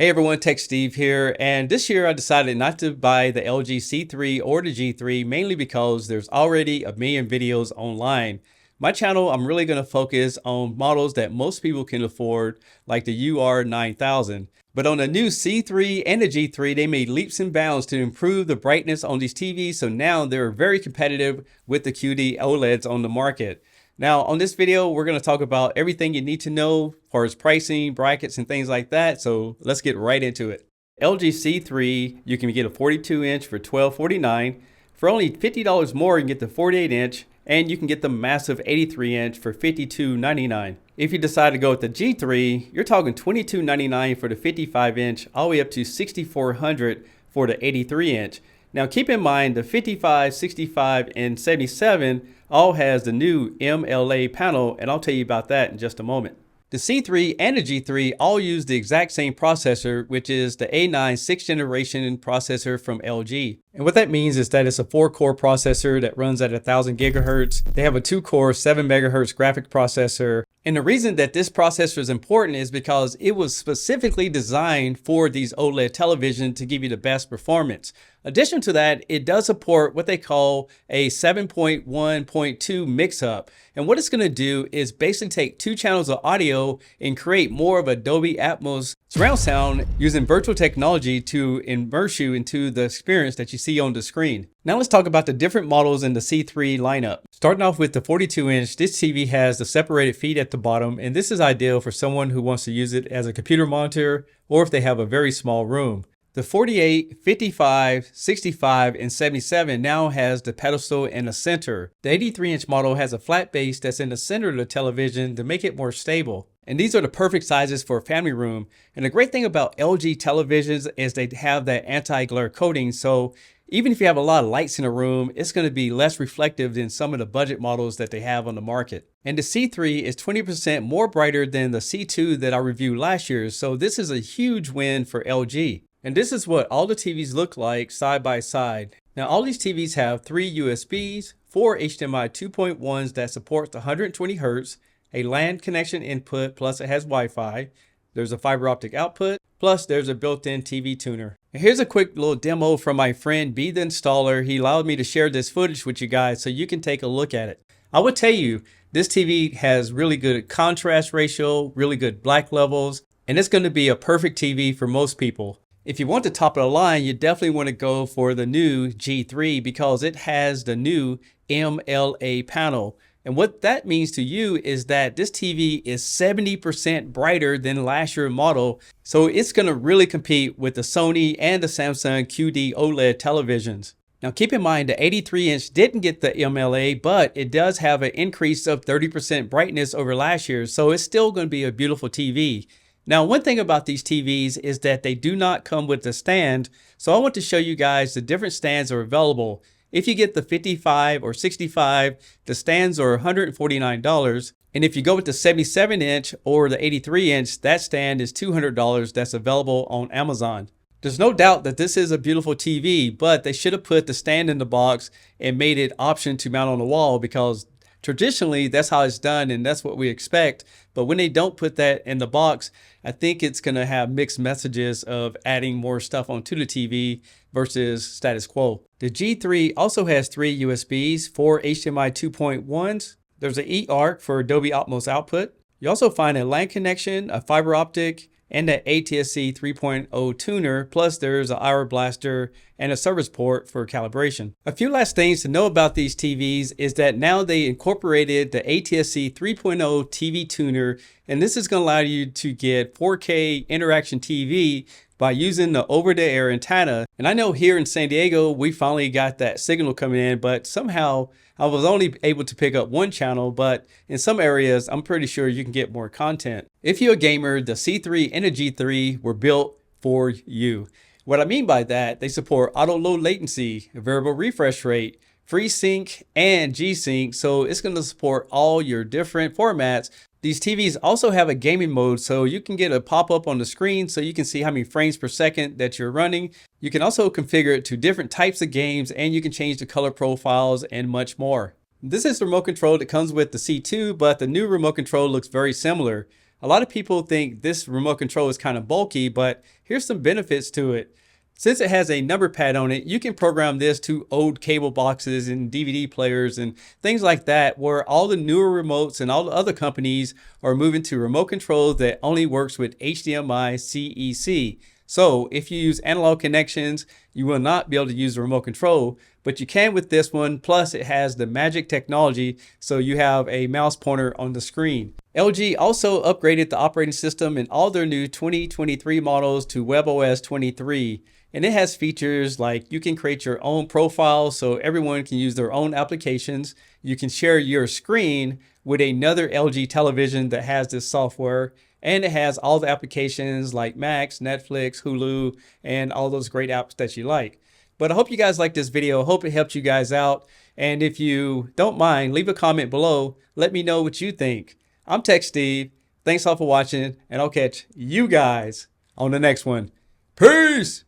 Hey everyone, Tech Steve here, and this year I decided not to buy the LG C3 or the G3 mainly because there's already a million videos online. My channel, I'm really going to focus on models that most people can afford, like the UR9000. But on the new C3 and the G3, they made leaps and bounds to improve the brightness on these TVs, so now they're very competitive with the QD OLEDs on the market. Now, on this video, we're going to talk about everything you need to know as far as pricing, brackets, and things like that. So let's get right into it. LG C3, you can get a 42-inch for $1249. For only $50 more, you can get the 48-inch, and you can get the massive 83-inch for $52.99. If you decide to go with the G3, you're talking $22.99 for the 55-inch, all the way up to $6,400 for the 83-inch. Now keep in mind the 55, 65, and 77 all has the new MLA panel, and I'll tell you about that in just a moment. The C3 and the G3 all use the exact same processor, which is the A9 6th generation processor from LG. And what that means is that it's a 4-core processor that runs at 1000 gigahertz. They have a 2-core 7 megahertz graphic processor. And the reason that this processor is important is because it was specifically designed for these OLED televisions to give you the best performance. Addition to that, it does support what they call a 7.1.2 mix-up. And what it's going to do is basically take 2 channels of audio and create more of a Dolby Atmos surround sound using virtual technology to immerse you into the experience that you see on the screen. Now let's talk about the different models in the C3 lineup. Starting off with the 42-inch, this TV has the separated feet at the bottom, and this is ideal for someone who wants to use it as a computer monitor or if they have a very small room. The 48, 55, 65, and 77 now has the pedestal in the center. The 83-inch model has a flat base that's in the center of the television to make it more stable. And these are the perfect sizes for a family room. And the great thing about LG televisions is they have that anti-glare coating, so even if you have a lot of lights in a room, it's going to be less reflective than some of the budget models that they have on the market. And the C3 is 20% more brighter than the C2 that I reviewed last year, so this is a huge win for LG. And this is what all the TVs look like side by side. Now all these TVs have 3 USBs, 4 HDMI 2.1s that supports 120 Hz, a LAN connection input, plus it has Wi-Fi. There's a fiber optic output, plus there's a built-in TV tuner. And here's a quick little demo from my friend B the Installer. He allowed me to share this footage with you guys so you can take a look at it. I would tell you, this TV has really good contrast ratio, really good black levels, and it's going to be a perfect TV for most people. If you want the top of the line, you definitely want to go for the new G3 because it has the new MLA panel. And what that means to you is that this TV is 70% brighter than last year's model. So it's going to really compete with the Sony and the Samsung QD OLED televisions. Now keep in mind the 83-inch didn't get the MLA, but it does have an increase of 30% brightness over last year. So it's still going to be a beautiful TV. Now, one thing about these TVs is that they do not come with a stand. So I want to show you guys the different stands that are available. If you get the 55 or 65, the stands are $149. And if you go with the 77-inch or the 83-inch, that stand is $200 that's available on Amazon. There's no doubt that this is a beautiful TV, but they should have put the stand in the box and made it option to mount on the wall because traditionally that's how it's done and that's what we expect. But when they don't put that in the box, I think it's going to have mixed messages of adding more stuff onto the TV versus status quo. The G3 also has 3 USBs, 4 HDMI 2.1s. There's an eARC for Dolby Atmos output. You also find a LAN connection, a fiber optic, and an ATSC 3.0 tuner, plus there's an IR blaster and a service port for calibration. A few last things to know about these TVs is that now they incorporated the ATSC 3.0 TV tuner, and this is going to allow you to get 4K interaction TV by using the over-the-air antenna. And I know here in San Diego, we finally got that signal coming in, but somehow I was only able to pick up 1 channel, but in some areas, I'm pretty sure you can get more content. If you're a gamer, the C3 and the G3 were built for you. What I mean by that, they support auto low latency, variable refresh rate, FreeSync, and G-Sync, so it's going to support all your different formats. These TVs also have a gaming mode, so you can get a pop-up on the screen so you can see how many frames per second that you're running. You can also configure it to different types of games, and you can change the color profiles and much more. This is the remote control that comes with the C2, but the new remote control looks very similar. A lot of people think this remote control is kind of bulky, but here's some benefits to it. Since it has a number pad on it, you can program this to old cable boxes and DVD players and things like that, where all the newer remotes and all the other companies are moving to remote controls that only works with HDMI CEC. So if you use analog connections, you will not be able to use the remote control, but you can with this one. Plus it has the magic technology, so you have a mouse pointer on the screen. LG also upgraded the operating system in all their new 2023 models to WebOS 23. And it has features like you can create your own profile so everyone can use their own applications. You can share your screen with another LG television that has this software. And it has all the applications like Max, Netflix, Hulu, and all those great apps that you like. But I hope you guys like this video. I hope it helped you guys out. And if you don't mind, leave a comment below. Let me know what you think. I'm Tech Steve. Thanks all for watching, and I'll catch you guys on the next one. Peace!